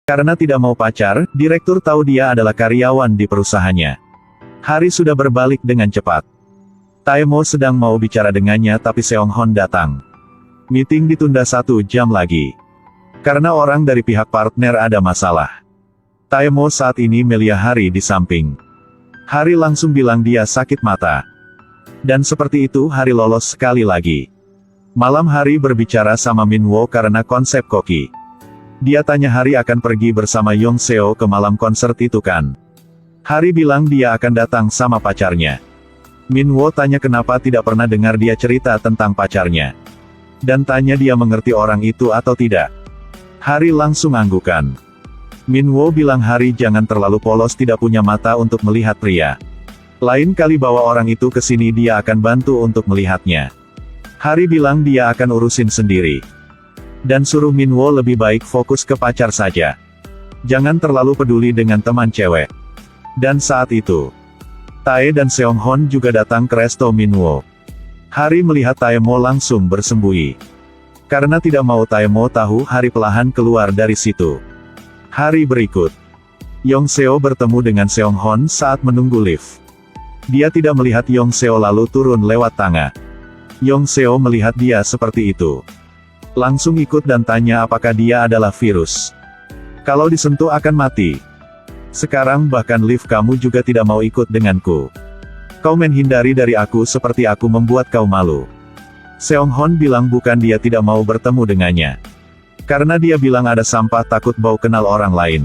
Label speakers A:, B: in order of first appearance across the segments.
A: Karena tidak mau pacar, direktur tahu dia adalah karyawan di perusahaannya. Hari sudah berbalik dengan cepat. Taemo sedang mau bicara dengannya tapi Seong Hon datang. Meeting ditunda 1 jam lagi. Karena orang dari pihak partner ada masalah. Taemo saat ini melihat Hari di samping. Hari langsung bilang dia sakit mata. Dan seperti itu Hari lolos sekali lagi. Malam Hari berbicara sama Minwo karena konsep koki. Dia tanya Hari akan pergi bersama Yong Seo ke malam konser itu kan. Hari bilang dia akan datang sama pacarnya. Minwo tanya kenapa tidak pernah dengar dia cerita tentang pacarnya. Dan tanya dia mengerti orang itu atau tidak. Hari langsung anggukan. Minwo bilang Hari jangan terlalu polos tidak punya mata untuk melihat pria. Lain kali bawa orang itu ke sini dia akan bantu untuk melihatnya. Hari bilang dia akan urusin sendiri. Dan suruh Minwo lebih baik fokus ke pacar saja. Jangan terlalu peduli dengan teman cewek. Dan saat itu, Tae dan Seong Hon juga datang ke resto Minwo. Hari melihat Taemo langsung bersembunyi. Karena tidak mau Taemo tahu Hari pelahan keluar dari situ. Hari berikut, Yong Seo bertemu dengan Seong Hon saat menunggu lift. Dia tidak melihat Yong Seo lalu turun lewat tangga. Yong Seo melihat dia seperti itu. Langsung ikut dan tanya apakah dia adalah virus. Kalau disentuh akan mati. Sekarang bahkan lift kamu juga tidak mau ikut denganku. Kau menghindari dari aku seperti aku membuat kau malu. Seong Hon bilang bukan dia tidak mau bertemu dengannya. Karena dia bilang ada sampah takut bau kenal orang lain.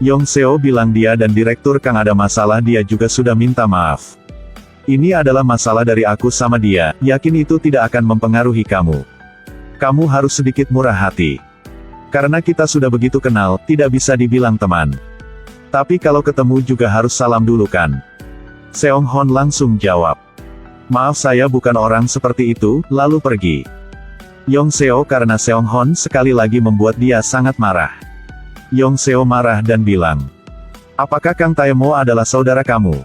A: Yong Seo bilang dia dan direktur Kang ada masalah dia juga sudah minta maaf. Ini adalah masalah dari aku sama dia, yakin itu tidak akan mempengaruhi kamu. Kamu harus sedikit murah hati. Karena kita sudah begitu kenal, tidak bisa dibilang teman. Tapi kalau ketemu juga harus salam dulu kan? Seong Hon langsung jawab. Maaf saya bukan orang seperti itu, lalu pergi. Yong Seo karena Seong Hon sekali lagi membuat dia sangat marah. Yong Seo marah dan bilang. Apakah Kang Taemo adalah saudara kamu?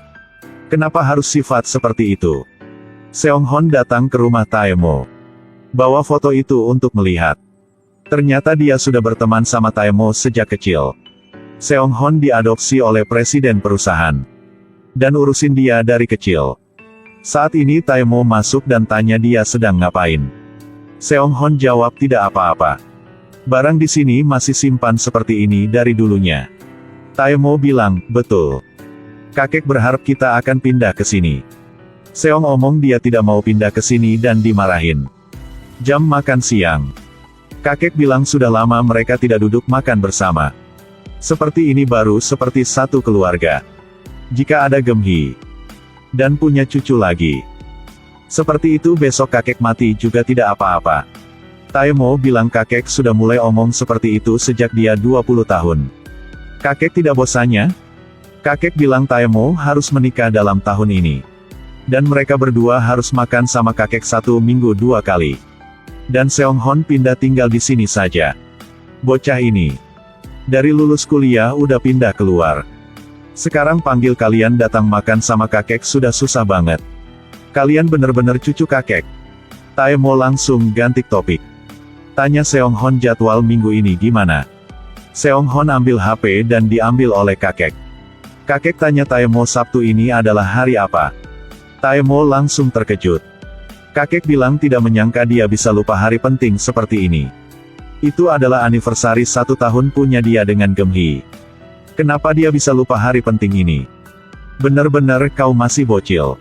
A: Kenapa harus sifat seperti itu? Seong Hon datang ke rumah Taemo. Bawa foto itu untuk melihat. Ternyata dia sudah berteman sama Taemo sejak kecil. Seong Hon diadopsi oleh presiden perusahaan. Dan urusin dia dari kecil. Saat ini Taemo masuk dan tanya dia sedang ngapain. Seong Hon jawab tidak apa-apa. Barang di sini masih simpan seperti ini dari dulunya. Taemo bilang, betul. Kakek berharap kita akan pindah ke sini. Seong omong dia tidak mau pindah ke sini dan dimarahin. Jam makan siang. Kakek bilang sudah lama mereka tidak duduk makan bersama. Seperti ini baru seperti satu keluarga. Jika ada Gemhi dan punya cucu lagi. Seperti itu besok kakek mati juga tidak apa-apa. Taemo bilang kakek sudah mulai omong seperti itu sejak dia 20 tahun. Kakek tidak bosannya? Kakek bilang Taemo harus menikah dalam tahun ini. Dan mereka berdua harus makan sama kakek 1 minggu 2 kali. Dan Seong Hon pindah tinggal di sini saja. Bocah ini. Dari lulus kuliah udah pindah keluar. Sekarang panggil kalian datang makan sama kakek sudah susah banget. Kalian bener-bener cucu kakek. Taemo langsung ganti topik. Tanya Seong Hon jadwal minggu ini gimana. Seong Hon ambil HP dan diambil oleh kakek. Kakek tanya Taemo Sabtu ini adalah hari apa. Taemo langsung terkejut. Kakek bilang tidak menyangka dia bisa lupa hari penting seperti ini. Itu adalah anniversary 1 tahun punya dia dengan Gemhi. Kenapa dia bisa lupa hari penting ini? Bener-bener kau masih bocil.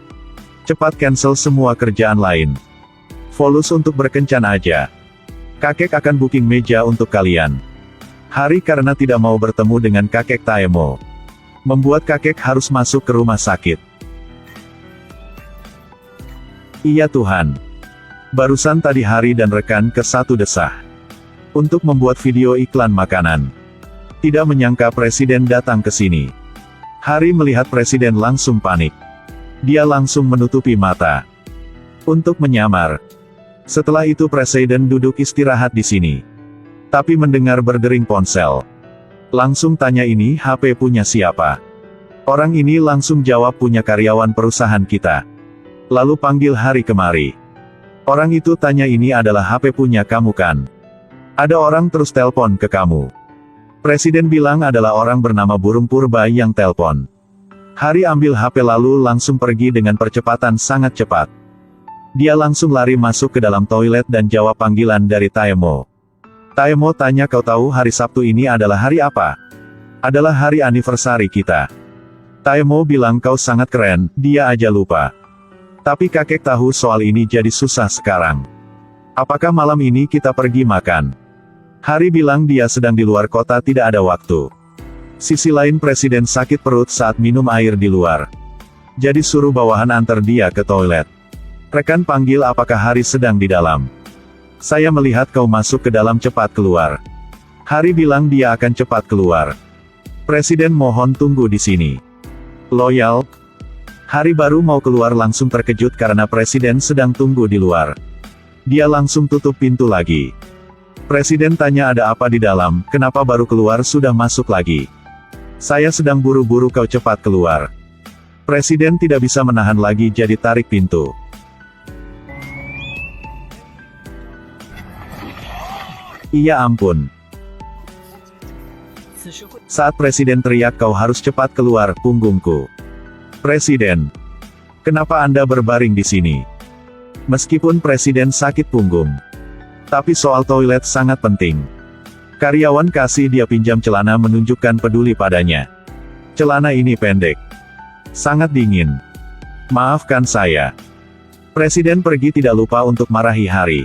A: Cepat cancel semua kerjaan lain. Fokus untuk berkencan aja. Kakek akan booking meja untuk kalian. Hari karena tidak mau bertemu dengan kakek Taemo. Membuat kakek harus masuk ke rumah sakit. Iya Tuhan. Barusan tadi Hari dan rekan ke satu desah. Untuk membuat video iklan makanan. Tidak menyangka presiden datang ke sini. Hari melihat presiden langsung panik. Dia langsung menutupi mata. Untuk menyamar. Setelah itu presiden duduk istirahat di sini. Tapi mendengar berdering ponsel. Langsung tanya ini HP punya siapa? Orang ini langsung jawab punya karyawan perusahaan kita. Lalu panggil Hari kemari. Orang itu tanya ini adalah HP punya kamu kan? Ada orang terus telepon ke kamu. Presiden bilang adalah orang bernama Burung Purba yang telpon. Hari ambil HP lalu langsung pergi dengan percepatan sangat cepat. Dia langsung lari masuk ke dalam toilet dan jawab panggilan dari Taemo. Taemo tanya, kau tahu hari Sabtu ini adalah hari apa? Adalah hari anniversary kita. Taemo bilang, kau sangat keren, dia aja lupa. Tapi kakek tahu soal ini jadi susah sekarang. Apakah malam ini kita pergi makan? Hari bilang dia sedang di luar kota, tidak ada waktu. Sisi lain presiden sakit perut saat minum air di luar. Jadi suruh bawahan antar dia ke toilet. Rekan panggil, apakah Hari sedang di dalam? Saya melihat kau masuk ke dalam, cepat keluar. Hari bilang dia akan cepat keluar. Presiden mohon tunggu di sini. Loyal. Hari baru mau keluar langsung terkejut karena presiden sedang tunggu di luar. Dia langsung tutup pintu lagi. Presiden tanya, ada apa di dalam, kenapa baru keluar sudah masuk lagi? Saya sedang buru-buru, kau cepat keluar. Presiden tidak bisa menahan lagi jadi tarik pintu. Iya ampun. Saat presiden teriak, kau harus cepat keluar, punggungku. Presiden. Kenapa Anda berbaring di sini? Meskipun presiden sakit punggung. Tapi soal toilet sangat penting. Karyawan kasih dia pinjam celana menunjukkan peduli padanya. Celana ini pendek. Sangat dingin. Maafkan saya. Presiden pergi tidak lupa untuk marahi Hari.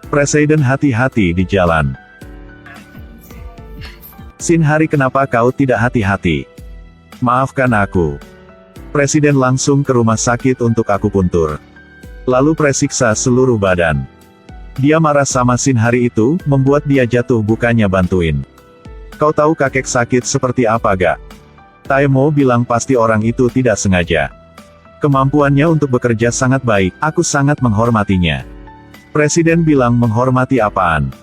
A: Presiden hati-hati di jalan. Sin, Hari, kenapa kau tidak hati-hati? Maafkan aku. Presiden langsung ke rumah sakit untuk akupuntur. Lalu presiksa seluruh badan. Dia marah sama Sin Hari itu, membuat dia jatuh bukannya bantuin. Kau tahu kakek sakit seperti apa gak? Taemo bilang pasti orang itu tidak sengaja. Kemampuannya untuk bekerja sangat baik, aku sangat menghormatinya. Presiden bilang menghormati apaan?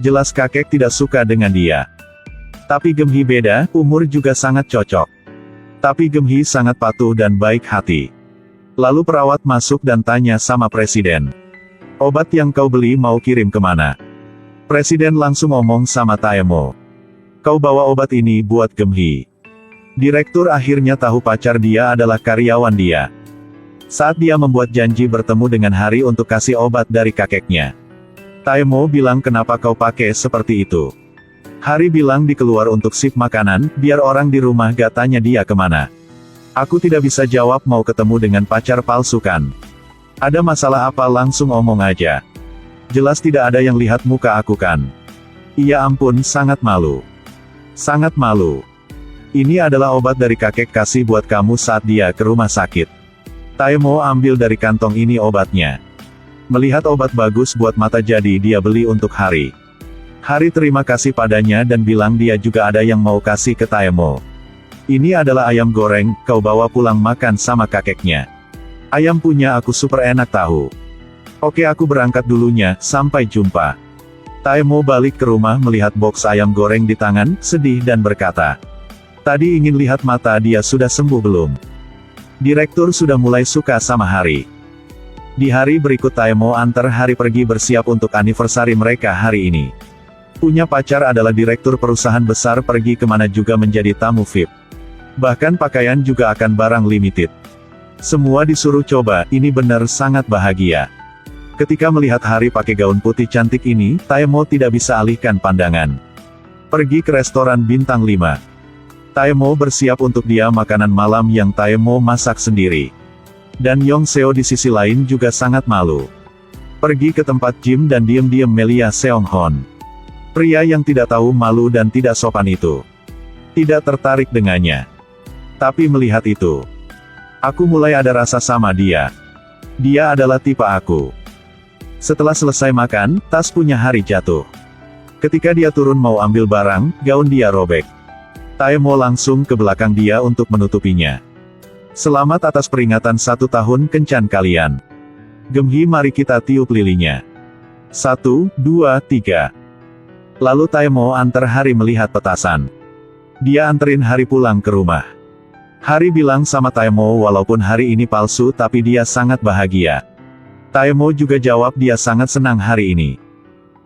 A: Jelas kakek tidak suka dengan dia. Tapi Gemhi beda, umur juga sangat cocok. Tapi Gemhi sangat patuh dan baik hati. Lalu perawat masuk dan tanya sama presiden. Obat yang kau beli mau kirim kemana? Presiden langsung ngomong sama Taemo. Kau bawa obat ini buat Gemhi. Direktur akhirnya tahu pacar dia adalah karyawan dia. Saat dia membuat janji bertemu dengan Hari untuk kasih obat dari kakeknya. Taemo bilang, kenapa kau pakai seperti itu? Hari bilang di keluar untuk sip makanan, biar orang di rumah gak tanya dia kemana. Aku tidak bisa jawab, mau ketemu dengan pacar palsu kan? Ada masalah apa, langsung omong aja. Jelas tidak ada yang lihat muka aku kan? Iya ampun, sangat malu. Sangat malu. Ini adalah obat dari kakek kasih buat kamu saat dia ke rumah sakit. Taemo ambil dari kantong ini obatnya. Melihat obat bagus buat mata jadi dia beli untuk Hari. Hari terima kasih padanya dan bilang dia juga ada yang mau kasih ke Taemo. Ini adalah ayam goreng, kau bawa pulang makan sama kakeknya. Ayam punya aku super enak tahu. Oke, aku berangkat dulunya, sampai jumpa. Taemo balik ke rumah melihat box ayam goreng di tangan, sedih dan berkata. Tadi ingin lihat mata dia sudah sembuh belum? Direktur sudah mulai suka sama Hari. Di hari berikut Taemo antar Hari pergi bersiap untuk anniversary mereka hari ini. Punya pacar adalah direktur perusahaan besar, pergi kemana juga menjadi tamu VIP. Bahkan pakaian juga akan barang limited. Semua disuruh coba, ini benar sangat bahagia. Ketika melihat Hari pakai gaun putih cantik ini, Taemo tidak bisa alihkan pandangan. Pergi ke restoran bintang 5. Taemo bersiap untuk dia makanan malam yang Taemo masak sendiri. Dan Yong Seo di sisi lain juga sangat malu. Pergi ke tempat gym dan diam-diam Melia Seonghon. Pria yang tidak tahu malu dan tidak sopan itu. Tidak tertarik dengannya. Tapi melihat itu. Aku mulai ada rasa sama dia. Dia adalah tipe aku. Setelah selesai makan, tas punya Hari jatuh. Ketika dia turun mau ambil barang, gaun dia robek. Taemo langsung ke belakang dia untuk menutupinya. Selamat atas peringatan 1 tahun kencan kalian. Gemhi, mari kita tiup lilinnya. 1, 2, 3. Lalu Taemo antar Hari melihat petasan. Dia anterin Hari pulang ke rumah. Hari bilang sama Taemo walaupun hari ini palsu tapi dia sangat bahagia. Taemo juga jawab dia sangat senang hari ini.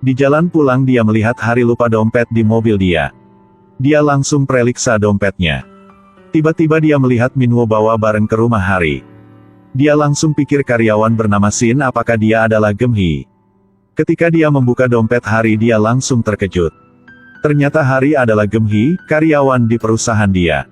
A: Di jalan pulang dia melihat Hari lupa dompet di mobil dia. Dia langsung periksa dompetnya. Tiba-tiba dia melihat Minwo bawa barang ke rumah Hari. Dia langsung pikir karyawan bernama Shin apakah dia adalah Gemhi. Ketika dia membuka dompet Hari dia langsung terkejut. Ternyata Hari adalah Gemhi, karyawan di perusahaan dia.